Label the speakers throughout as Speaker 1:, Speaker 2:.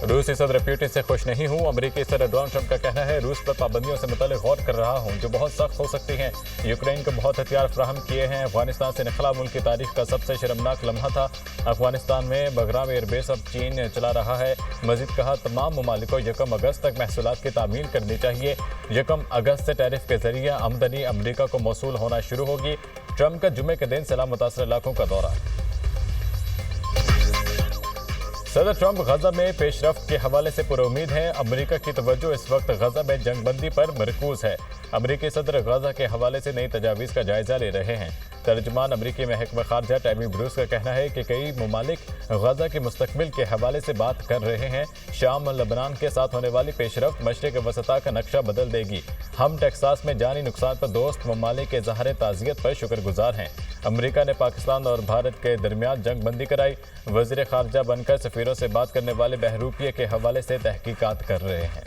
Speaker 1: रूसी सदर पुतिन से खुश नहीं हूँ। अमेरिकी सदर डोनाल्ड ट्रंप का कहना है, रूस पर पाबंदियों से मुतालिक गौर कर रहा हूँ जो बहुत सख्त हो सकती हैं। यूक्रेन को बहुत हथियार फ्राहम किए हैं। अफगानिस्तान से निकला मुल्क की तारीख का सबसे शर्मनाक लम्हा था। अफगानिस्तान में बगराम एयरबेस अब चीन चला रहा है। मजीद कहा, तमाम ममालिक को 1 अगस्त तक महसूलात की तामील करनी चाहिए। 1 अगस्त से टैरिफ के जरिए आमदनी अमरीका को मौसूल होना शुरू होगी। ट्रंप का जुमे के दिन सैलाब मुतासर इलाकों का दौरा। सदर ट्रंप गजा में पेशरफ्त के हवाले से पुरुम्मीद हैं। अमेरिका की तवज्जो इस वक्त गजा में जंगबंदी पर मरकूज है। अमेरिकी सदर गजा के हवाले से नई तजावीज़ का जायजा ले रहे हैं। तर्जुमान अमेरिकी महकमा खारजा टैमी ब्रूस का कहना है कि कई ममालिक गजा के मुस्तकबिल के हवाले से बात कर रहे हैं। शाम और लबनान के साथ होने वाली पेशरफ्त मशरिक़ वसता का नक्शा बदल देगी। हम टेक्सास में जानी नुकसान पर दोस्त ममालिक के ज़ाहिर ताज़ियत पर शुक्रगुजार हैं। अमेरिका ने पाकिस्तान और भारत के दरमियान जंगबंदी कराई। वज़ीर खारजा बनकर सफ़ीरों से बात करने वाले बहरूपिये के हवाले से तहकीकात कर रहे हैं।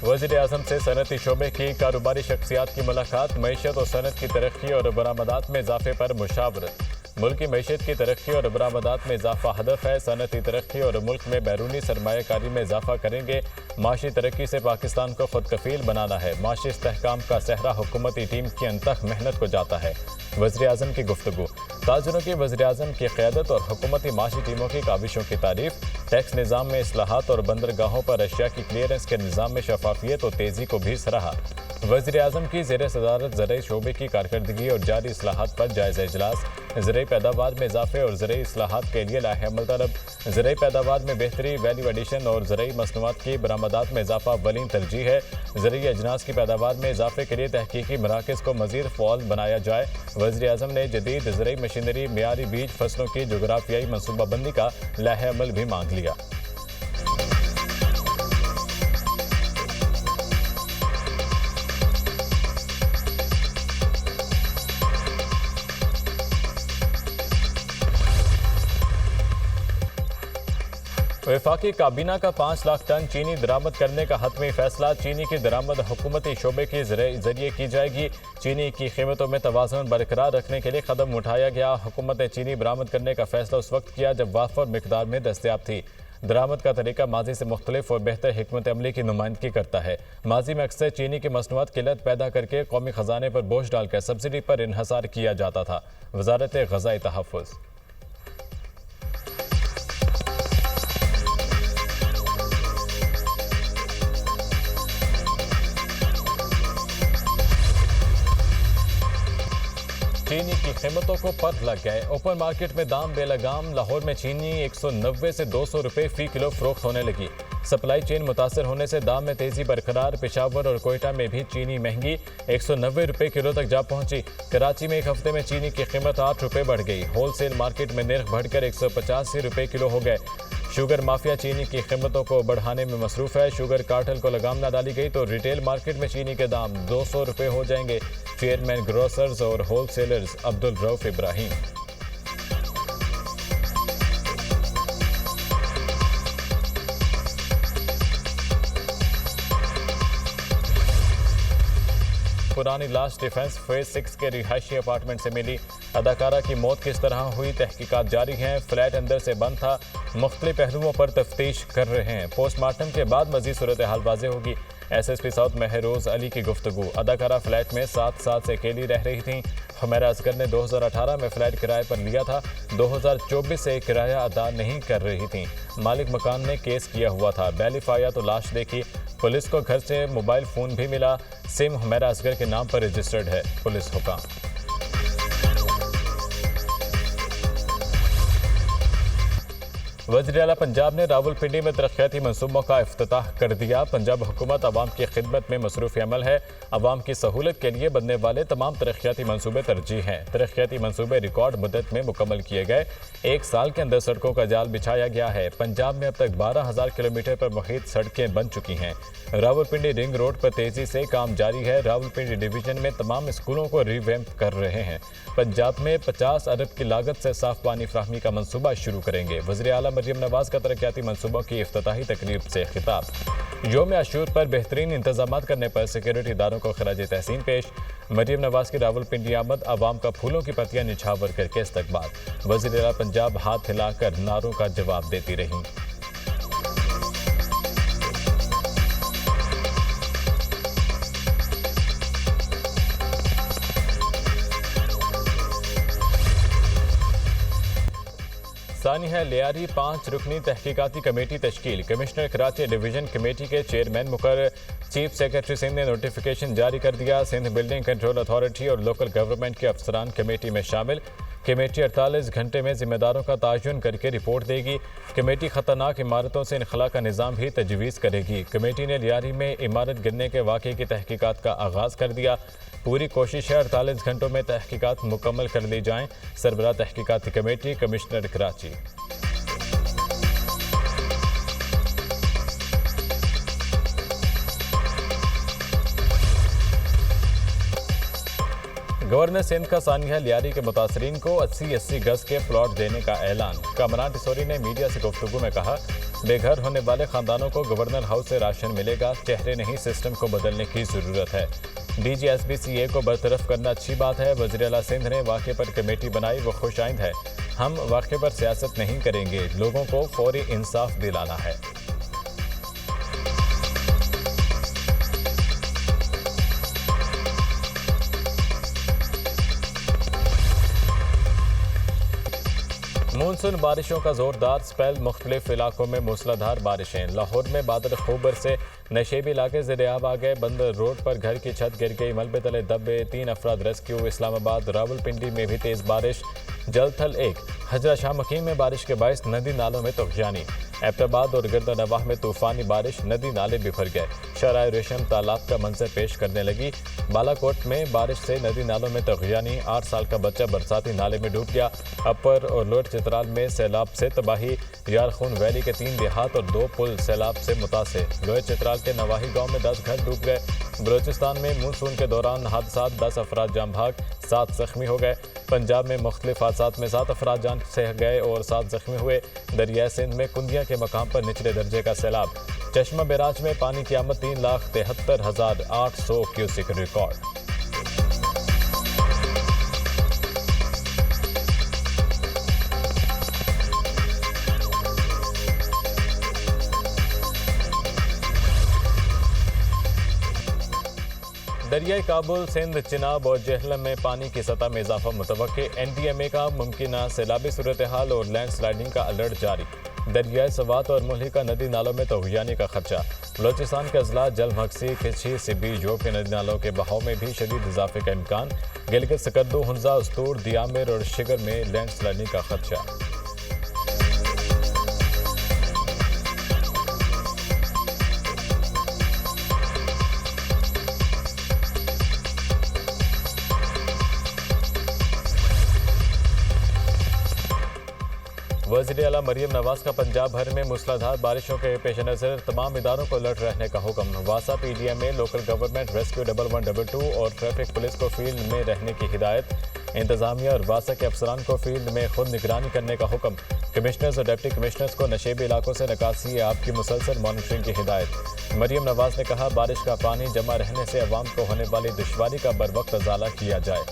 Speaker 1: वज़ीर आज़म से सनअती शोबे की कारोबारी शख्सियात की मुलाकात। मईशत और सनअत की तरक्की और बरामदात में इजाफे पर मुशावरत। मुल्क की मईशत की तरक्की और बरामदात में इजाफा हदफ है। सनअती तरक्की और मुल्क में बैरूनी सरमायाकारी में इजाफा करेंगे। माशी तरक्की से पाकिस्तान को खुद कफील बनाना है। माशी इस्तेहकाम का सहरा हुकूमती टीम की अनतक मेहनत को जाता है। वज़ीर आज़म की गुफ्तगू। ताजरों की वज़ीर आज़म की क़यादत और हुकूमती माशी टीमों की काविशों की तारीफ। टैक्स निज़ाम में इस्लाहात और बंदरगाहों पर अशिया की क्लियरेंस के निज़ाम में शफाफियत और तेज़ी को भी सराहा। वज़ीर आज़म की ज़ेर सदारत ज़रई शोबे की कारकर्दगी और जारी इस्लाहात पर जायज़ा इजलास। ज़रई पैदावार में इजाफे और ज़रई इस्लाहात के लिए लाहे अमल तलब। ज़रई पैदावार में बेहतरी, वैल्यू एडिशन और ज़रई मसनूआत की बरामदात में इजाफा अव्वलीन तरजीह है। ज़रई अजनास की पैदावार में इजाफे के लिए तहकीकी मराकज़ को मज़ीद फ़आल बनाया जाए। वज़ीर आज़म ने जदीद ज़रई मशीनरी, मियारी बीज फसलों की जोग्राफियाई मनसूबाबंदी का लाहे अमल भी मांग लिया। वफाकी काबीना का 5 लाख टन चीनी दरामद करने का हतमी फैसला। चीनी की दरामद हुकूमती शोबे के जरिए की जाएगी। चीनी की कीमतों में तवाज़ुन बरकरार रखने के लिए कदम उठाया गया। हुकूमत ने चीनी बरामद करने का फैसला उस वक्त किया जब वाफर मिकदार में दस्तयाब थी। दरामद का तरीका माजी से मुख्तलिफ और बेहतर हिकमत अमली की नुमाइंदगी करता है। माजी में अक्सर चीनी की मसनूआत किल्लत पैदा करके कौमी खजाने पर बोझ डालकर सब्सिडी पर इन्हसार किया जाता था। वजारत ग़ज़ाई तहफ़्फ़ुज़। चीनी की कीमतों को पर लग गए। ओपन मार्केट में दाम बेलगाम। लाहौर में चीनी 190 से 200 रुपये फ़ी किलो फरोख्त होने लगी। सप्लाई चेन मुतासर होने से दाम में तेज़ी बरकरार। पेशावर और कोयटा में भी चीनी महंगी 190 रुपये किलो तक जा पहुंची। कराची में एक हफ्ते में चीनी की कीमत 8 रुपये बढ़ गई। होलसेल मार्केट में निर्ख बढ़कर 185 रुपये किलो हो गए। शुगर माफिया चीनी की कीमतों को बढ़ाने में मसरूफ़ है। शुगर कार्टेल को लगाम न डाली गई तो रिटेल मार्केट में चीनी के दाम 200 रुपये हो जाएंगे। चेयरमैन ग्रोसर्स और होलसेलर्स अब्दुल रऊफ इब्राहिम। पुरानी लाश डिफेंस फेज 6 के रिहायशी अपार्टमेंट से मिली। अदाकारा की मौत किस तरह हुई, तहकीकात जारी हैं। फ्लैट अंदर से बंद था। मुख्तलिफ पहलुओं पर तफ्तीश कर रहे हैं। पोस्टमार्टम के बाद मजीद सूरत हाल वाज़ेह होगी। SSP साउथ महरोज अली की गुफ्तगू। अदाकारा फ्लैट में 7 साल से अकेली रह रही थी। हुमैरा असगर ने 2018 में फ्लैट किराए पर लिया था। 2024 से किराया अदा नहीं कर रही थी। मालिक मकान ने केस किया हुआ था। बैलिफ आया तो लाश देखी। पुलिस को घर से मोबाइल फ़ोन भी मिला। सिम हुमैरा असगर के नाम पर रजिस्टर्ड है। पुलिस हुक्म। वज़ीर आला पंजाब ने रावलपिंडी में तरक्याती मनसूबों का इफ्तिताह कर दिया। पंजाब हुकूमत अवाम की खिदमत में मसरूफ़ अमल है। अवाम की सहूलत के लिए बनने वाले तमाम तरक्याती मनसूबे तरजीह हैं। तरक्याती मनसूबे रिकॉर्ड मुद्दत में मुकम्मल किए गए। 1 साल के अंदर सड़कों का जाल बिछाया गया है। पंजाब में अब तक 12,000 किलोमीटर पर मुहित सड़कें बन चुकी हैं। रावलपिंडी रिंग रोड पर तेज़ी से काम जारी है। रावलपिंडी डिवीजन में तमाम स्कूलों को रिवैम्प कर रहे हैं। पंजाब में 50 अरब की लागत से साफ पानी फ्राहमी का मनसूबा शुरू करेंगे। वज़ीर आला मरियम नवाज का तरक्याती मनसूबों की इफ्तिताही तकरीब से खिताब। यौम आशूर पर बेहतरीन इंतजामात करने पर सिक्योरिटी इदारों को खराज तहसीन पेश। मरियम नवाज की रावलपिंडी आमद, अवाम का फूलों की पत्तियां निछावर करके इस्तकबाल। वज़ीर आला पंजाब हाथ हिलाकर नारों का जवाब देती रहीं। सानिया लियारी 5 रुकनी तहकीकाती कमेटी तश्कील। कमिश्नर कराची डिवीजन कमेटी के चेयरमैन मुकर चीफ सेक्रेटरी सिंध ने नोटिफिकेशन जारी कर दिया। सिंध बिल्डिंग कंट्रोल अथॉरिटी और लोकल गवर्नमेंट के अफसरान कमेटी में शामिल। कमेटी 48 घंटे में जिम्मेदारों का तयन करके रिपोर्ट देगी। कमेटी खतरनाक इमारतों से इनखला का निज़ाम भी तजवीज़ करेगी। कमेटी ने लियारी में इमारत गिरने के वाक़े की तहकीकात का आगाज़ कर दिया। पूरी कोशिश है 48 घंटों में तहकीकात मुकम्मल कर ली जाएँ। सरबराह तहकीकाती committee commissioner Karachi. Governor Sindh का सानिया लियारी के मुतासरीन को 80-80 गज के प्लॉट देने का ऐलान। कामरान टिसोरी ने मीडिया से गुफ्तगू में कहा, बेघर होने वाले खानदानों को गवर्नर हाउस से राशन मिलेगा। चेहरे नहीं, सिस्टम को बदलने की जरूरत है। DGSBCA को बरतरफ करना अच्छी बात है। वज़ीर आला सिंध ने वाक़े पर कमेटी बनाई, वो खुशाइंद है। हम वाक़े पर सियासत नहीं करेंगे, लोगों को फौरी इंसाफ दिलाना है। मानसून बारिशों का जोरदार स्पेल, मुख्तलिफ इलाकों में मूसलाधार बारिशें। लाहौर में बादल खूबर से नशेबी इलाके ज़ेर-ए-आब आ गए। बंदर रोड पर घर की छत गिर गई, मलबे तले दबे, 3 अफराद रेस्क्यू। इस्लामाबाद रावलपिंडी में भी तेज़ बारिश। जलथल 1 हजरा शाह मकीम में बारिश के बायस नदी नालों में तगयानी। एबटाबाद और गिरदनवाह में तूफानी बारिश, नदी नाले बिफर गए। शराय रेशम तालाब का मंजर पेश करने लगी। बालाकोट में बारिश से नदी नालों में तगयानी। 8 साल का बच्चा बरसाती नाले में डूब गया। अपर और लोअर चित्राल में सैलाब से तबाही। यारखून वैली के 3 देहात और 2 पुल सैलाब से मुतासिर। लोअर चित्राल के नवाही गांव में 10 घर डूब गए। बलोचिस्तान में मानसून के दौरान हादसा, 10 अफराद जाम भाग, 7 जख्मी हो गए। पंजाब में मुख्तलिफ हादसात में 7 अफराद जान से गए और 7 जख्मी हुए। दरिया सिंध में कुंदिया के मकाम पर निचले दर्जे का सैलाब। चश्मा बैराज में पानी की आमद 3,73,800 क्यूसिक रिकॉर्ड। दरियाई काबुल, सिंध, चिनाब और जेहलम में पानी की सतह में इजाफा मुतवक्के। NDMA का मुमकिन सैलाबी सूरत हाल और लैंड स्लाइडिंग का अलर्ट जारी। दरियाई सवात और मुल्हिका नदी नालों में तगयानी का खदशा। बलोचिस्तान के अजला जलमक्सी, खिची, सिबी, जोब के नदी नालों के बहाव में भी शदीद इजाफे का इम्कान। गिलगित, सकर्दू, हुंजा, उस्तूर, दियामिर और शिगर में लैंड स्लाइडिंग का खदशा। वज़ीर आला मरियम नवाज का पंजाब भर में मूसलाधार बारिशों के पेश नज़र तमाम इदारों को अलर्ट रहने का हुक्म। वासा PDMA, लोकल गवर्नमेंट रेस्क्यू 1112 और ट्रैफिक पुलिस को फील्ड में रहने की हिदायत। इंतजामिया और वासा के अफसरान को फील्ड में खुद निगरानी करने का हुक्म। कमिश्नर्स और डिप्टी कमिश्नर्स को नशेबी इलाकों से निकासी आब की मुसलसल मॉनिटरिंग की हिदायत। मरियम नवाज ने कहा, बारिश का पानी जमा रहने से अवाम को होने वाली दुश्वारी का बर वक्त अजाला किया जाए।